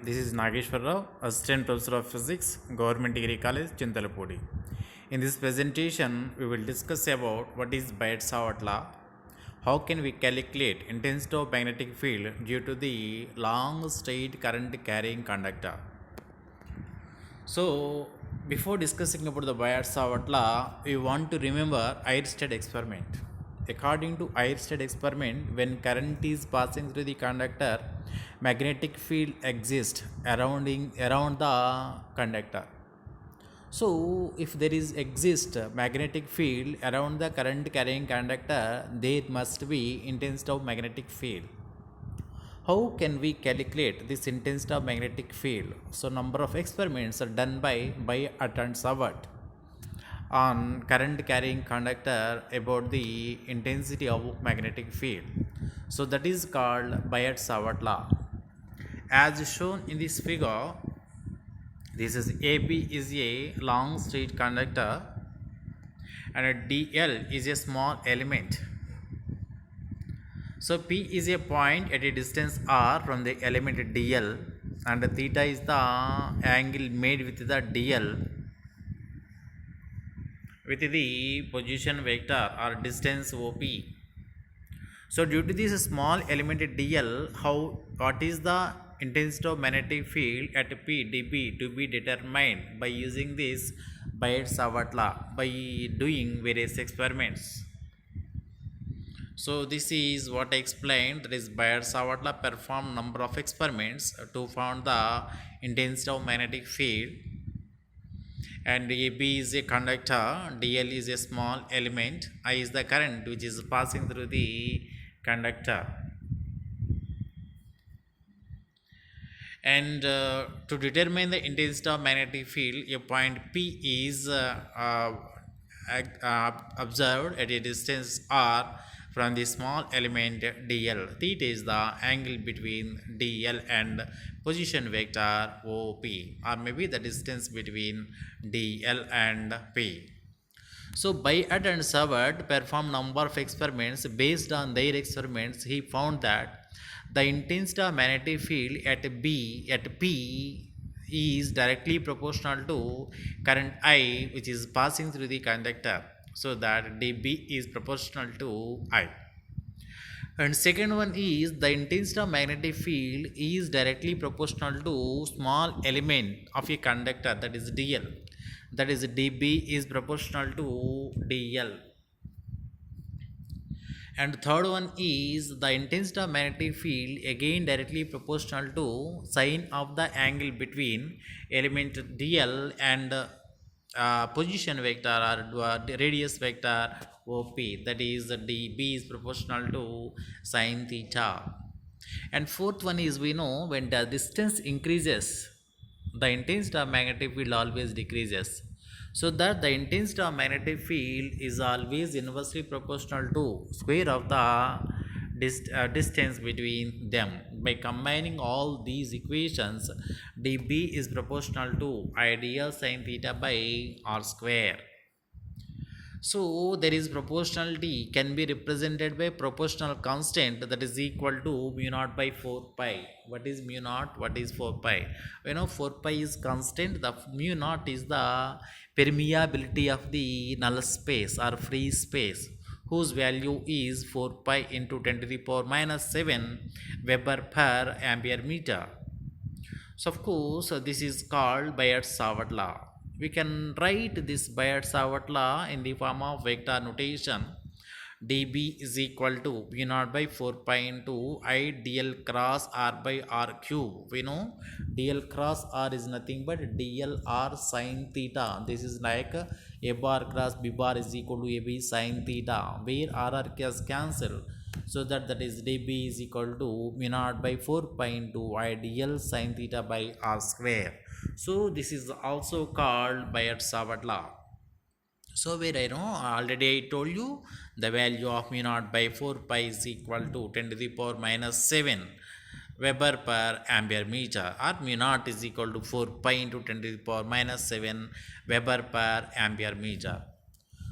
this is Nageshwar Rao, Assistant Professor of Physics, Government Degree College, Chintalapudi. In this presentation, we will discuss about what is Biot-Savart law, how can we calculate intensity of magnetic field due to the long straight current carrying conductor. So, before discussing about the Biot-Savart law, we want to remember Eirsted experiment. According to Eirsted experiment, when current is passing through the conductor, magnetic field exists around the conductor. So, if there is exist magnetic field around the current carrying conductor, there must be intensity of magnetic field. How can we calculate this intensity of magnetic field? So, number of experiments are done by Biot and Savart on current carrying conductor about the intensity of magnetic field. So, that is called Biot-Savart law. As shown in this figure, this is AB is a long straight conductor and a DL is a small element. So P is a point at a distance r from the element dl, and theta is the angle made with the dl with the position vector or distance OP. So due to this small element dl, what is the intensity of magnetic field at P dB to be determined by using this Biot-Savart law by doing various experiments. So this is what I explained, that is Biot-Savart law performed number of experiments to find the intensity of magnetic field, and AB is a conductor, DL is a small element, I is the current which is passing through the conductor. And to determine the intensity of magnetic field, a point P is observed at a distance r from the small element dl. Theta is the angle between dl and position vector OP, or maybe the distance between dl and P. So Biot and Savart performed number of experiments. Based on their experiments, he found that the intensity of magnetic field at P is directly proportional to current I which is passing through the conductor, so that dB is proportional to I. And second one is the intensity of magnetic field is directly proportional to small element of a conductor, that is dl, that is dB is proportional to dl. And third one is the intensity of magnetic field again directly proportional to sine of the angle between element dl and position vector or radius vector OP, that is dB is proportional to sine theta. And fourth one is, we know when the distance increases, the intensity of magnetic field always decreases, so that the intensity of magnetic field is always inversely proportional to square of the distance between them. By combining all these equations, dB is proportional to ideal sine theta by r square. So there is proportionality can be represented by proportional constant, that is equal to mu naught by 4 pi. What is mu naught? What is 4 pi? 4 pi is constant. The mu naught is the permeability of the null space or free space, whose value is 4 pi into 10 to the power minus 7 Weber per ampere meter. So of course this is called Biot-Savart law. We can write this Biot-Savart law in the form of vector notation. dB is equal to mu naught by 4 pi into I dl cross r by r cube. We know dl cross r is nothing but dl r sine theta. This is like a bar cross b bar is equal to ab sine theta, where r is cancelled. So that is dB is equal to mu naught by 4 pi into I dl sine theta by r square. So this is also called Biot-Savart law. So where I know already I told you the value of mu naught by 4 pi is equal to 10 to the power minus 7 Weber per ampere meter, or mu naught is equal to 4 pi into 10 to the power minus 7 Weber per ampere meter.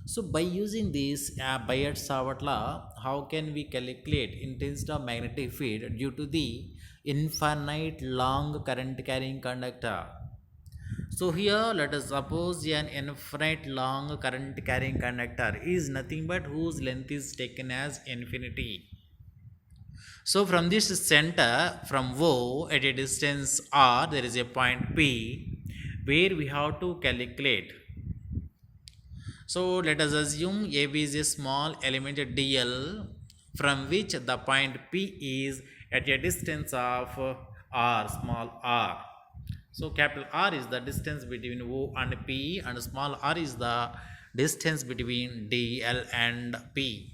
So by using this Biot-Savart law, how can we calculate intensity of magnetic field due to the infinite long current carrying conductor. So here let us suppose an infinite long current carrying conductor is nothing but whose length is taken as infinity. So from this center, from O at a distance R, there is a point P where we have to calculate. So let us assume AB is a small element dl from which the point P is at a distance of R, small r. So capital R is the distance between O and P, and small r is the distance between dl and P.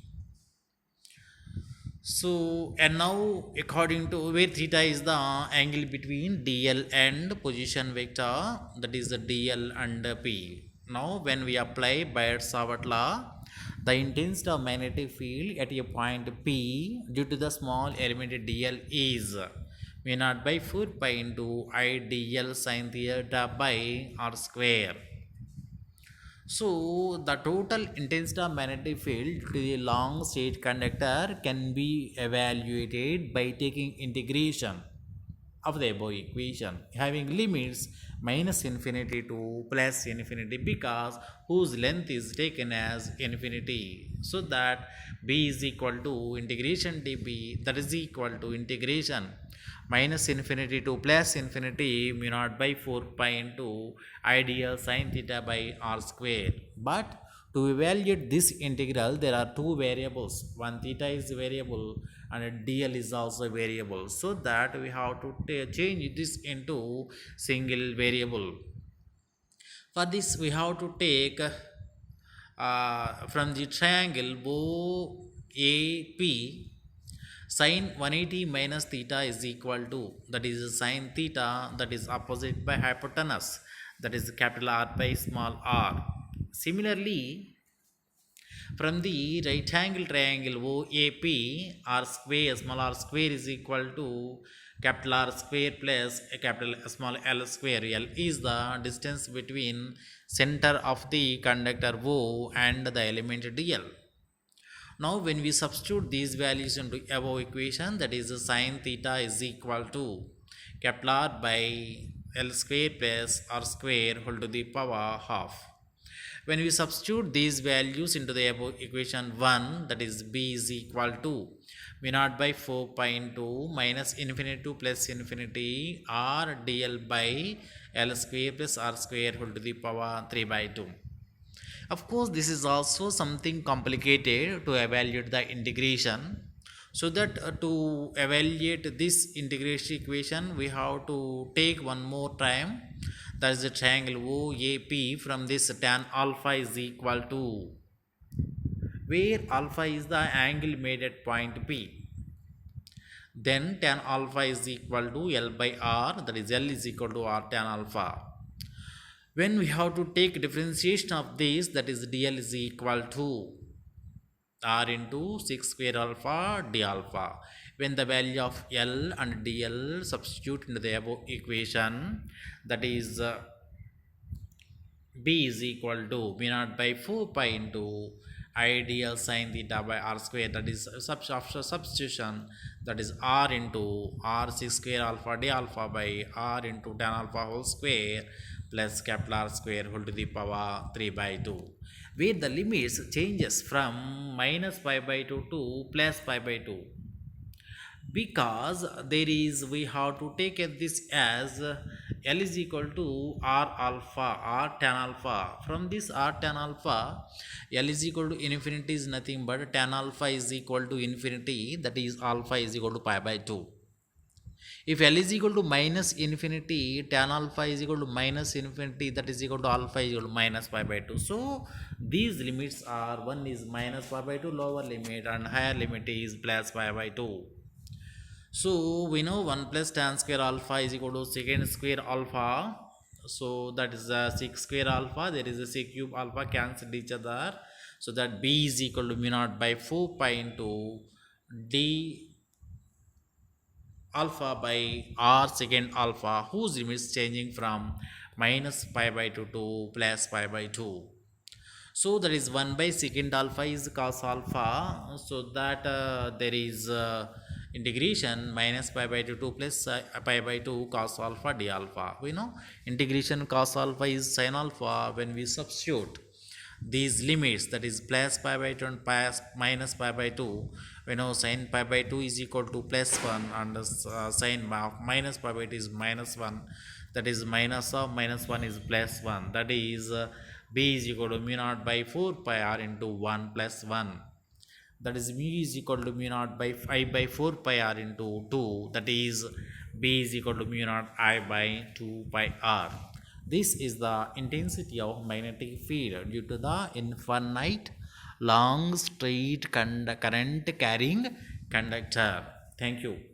So and now according to where theta is the angle between dl and position vector, that is the dl and P. Now when we apply Biot-Savart law, the intensity of magnetic field at a point P due to the small element dl is mu naught by 4 pi into I dl sin theta by r square. So the total intensity of magnetic field to the long stage conductor can be evaluated by taking integration of the above equation having limits minus infinity to plus infinity, because whose length is taken as infinity, so that b is equal to integration db, that is equal to integration minus infinity to plus infinity mu naught by 4 pi into ideal sin theta by r square. But to evaluate this integral, there are two variables. One theta is variable and dl is also variable. So that we have to change this into single variable. For this, we have to take from the triangle OAP, sin 180 minus theta is equal to, that is sin theta, that is opposite by hypotenuse, that is capital R by small r. Similarly, from the right angle triangle OAP, r square, small r square is equal to capital R square plus a capital small l square. L is the distance between center of the conductor O and the element dl. Now when we substitute these values into above equation, that is sin theta is equal to capital R by L square plus R square whole to the power half. When we substitute these values into the above equation 1, that is b is equal to mu naught by 4 pi into minus infinity to plus infinity r dl by L square plus R square whole to the power 3 by 2. Of course, this is also something complicated to evaluate the integration. So that to evaluate this integration equation, we have to take one more time. That is the triangle OAP. From this, tan alpha is equal to, where alpha is the angle made at point P. Then tan alpha is equal to L by R, that is L is equal to R tan alpha. When we have to take differentiation of this, that is dl is equal to r into 6 square alpha d alpha. When the value of L and dl substitute into the above equation, that is b is equal to mu naught by 4 pi into ideal sin theta by r square, that is after substitution, that is r into r 6 square alpha d alpha by r into tan alpha whole square plus capital R square whole to the power 3 by 2, where the limits changes from minus pi by 2 to plus pi by 2, because there is, we have to take this as L is equal to R alpha, R tan alpha. From this R tan alpha, L is equal to infinity is nothing but tan alpha is equal to infinity, that is alpha is equal to pi by 2. If L is equal to minus infinity, tan alpha is equal to minus infinity, that is equal to alpha is equal to minus pi by 2. So these limits are, one is minus pi by 2 lower limit and higher limit is plus pi by 2. So we know 1 plus tan square alpha is equal to secant square alpha. So that is 6 square alpha, there is a sec cube alpha, cancel each other. So that b is equal to mu naught by 4 pi into d alpha by r secant alpha, whose limits changing from minus pi by 2 to plus pi by 2. So that is 1 by secant alpha is cos alpha, so that there is integration minus pi by 2 2 plus pi by 2 cos alpha d alpha. We know integration cos alpha is sin alpha. When we substitute these limits, that is plus pi by 2 and minus pi by 2, we know sin pi by 2 is equal to plus 1 and sin of minus pi by 2 is minus 1, that is minus of minus 1 is plus 1, that is b is equal to mu naught by 4 pi r into 1 plus 1, that is mu is equal to mu naught by 5 by 4 pi r into 2, that is b is equal to mu naught I by 2 pi r. This is the intensity of magnetic field due to the infinite long straight current carrying conductor. Thank you.